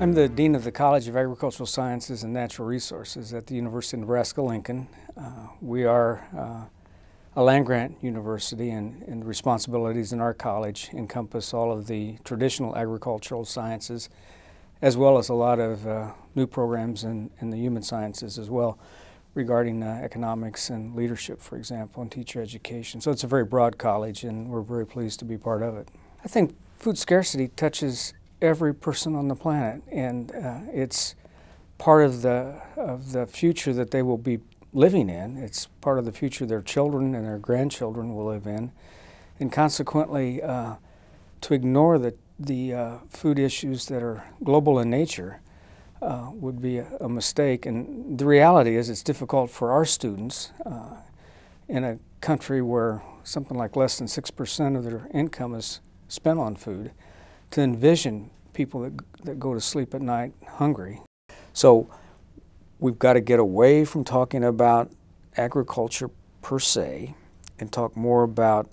I'm the Dean of the College of Agricultural Sciences and Natural Resources at the University of Nebraska-Lincoln. We are a land-grant university, and the responsibilities in our college encompass all of the traditional agricultural sciences, as well as a lot of new programs in the human sciences as well, regarding economics and leadership, for example, and teacher education. So it's a very broad college, and we're very pleased to be part of it. I think food scarcity touches every person on the planet, and it's part of the future that they will be living in. It's part of the future their children and their grandchildren will live in, and consequently, to ignore the food issues that are global in nature would be a mistake. And the reality is, it's difficult for our students in a country where something like less than 6% of their income is spent on food, to envision people that go to sleep at night hungry. So we've got to get away from talking about agriculture per se and talk more about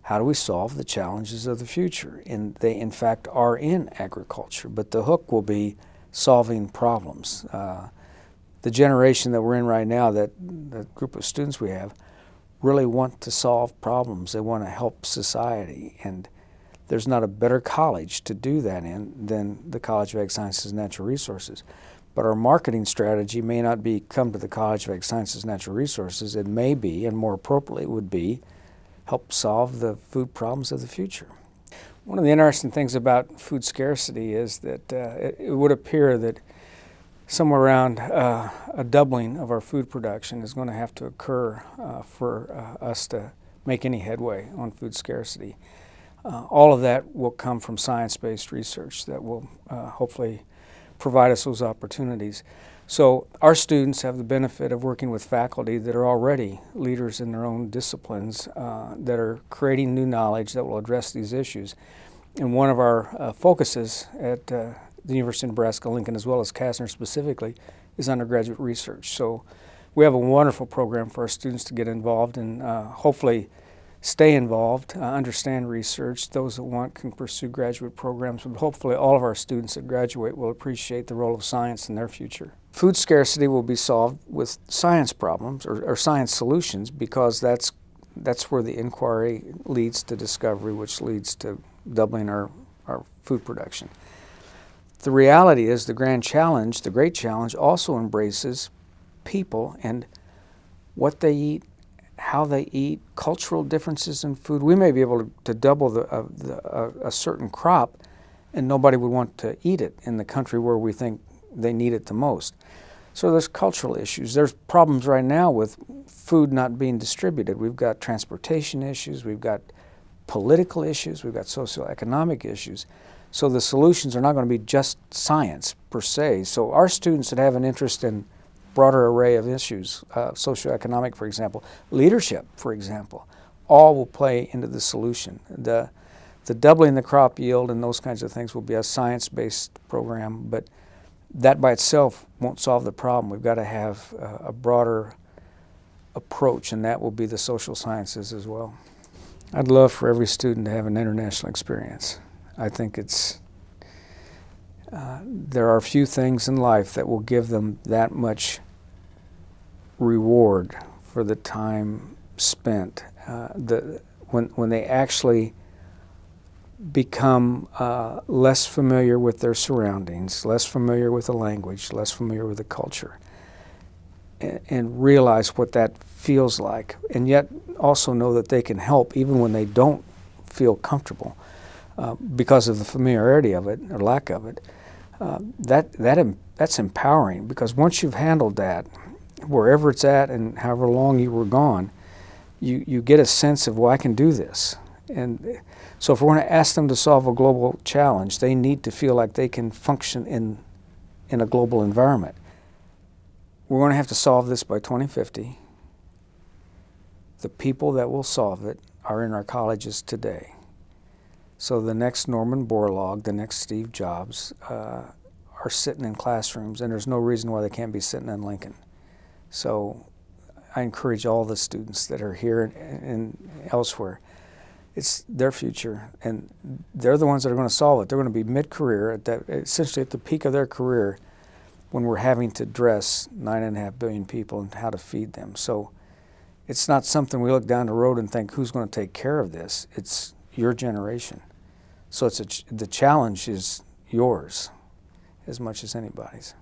how do we solve the challenges of the future. And they, in fact, are in agriculture, but the hook will be solving problems. The generation that we're in right now, the group of students we have, really want to solve problems. They want to help society, and there's not a better college to do that in than the College of Ag Sciences and Natural Resources. But our marketing strategy may not be come to the College of Ag Sciences and Natural Resources. It may be, and more appropriately would be, help solve the food problems of the future. One of the interesting things about food scarcity is that it would appear that somewhere around a doubling of our food production is going to have to occur for us to make any headway on food scarcity. All of that will come from science-based research that will hopefully provide us those opportunities. So our students have the benefit of working with faculty that are already leaders in their own disciplines that are creating new knowledge that will address these issues. And one of our focuses at the University of Nebraska-Lincoln, as well as Kastner specifically, is undergraduate research. So we have a wonderful program for our students to get involved and hopefully stay involved, understand research. Those that want can pursue graduate programs, but hopefully all of our students that graduate will appreciate the role of science in their future. Food scarcity will be solved with science problems or science solutions, because that's where the inquiry leads to discovery, which leads to doubling our food production. The reality is the great challenge also embraces people and what they eat, how they eat, cultural differences in food. We may be able to double a certain crop, and nobody would want to eat it in the country where we think they need it the most. So there's cultural issues. There's problems right now with food not being distributed. We've got transportation issues, we've got political issues, we've got socioeconomic issues. So the solutions are not going to be just science per se. So our students that have an interest in broader array of issues, socioeconomic, for example, leadership, for example, all will play into the solution. The doubling the crop yield and those kinds of things will be a science-based program, but that by itself won't solve the problem. We've got to have a broader approach, and that will be the social sciences as well. I'd love for every student to have an international experience. I think there are few things in life that will give them that much reward for the time spent. When they actually become less familiar with their surroundings, less familiar with the language, less familiar with the culture, and realize what that feels like, and yet also know that they can help even when they don't feel comfortable because of the familiarity of it or lack of it. That's empowering, because once you've handled that, wherever it's at and however long you were gone, you get a sense of, well, I can do this. And so if we're going to ask them to solve a global challenge, they need to feel like they can function in a global environment. We're going to have to solve this by 2050. The people that will solve it are in our colleges today. So the next Norman Borlaug, the next Steve Jobs, are sitting in classrooms, and there's no reason why they can't be sitting in Lincoln. So I encourage all the students that are here and elsewhere, it's their future, and they're the ones that are going to solve it. They're going to be mid-career, essentially at the peak of their career, when we're having to address 9.5 billion people and how to feed them. So it's not something we look down the road and think, who's going to take care of this? It's your generation. So the challenge is yours as much as anybody's.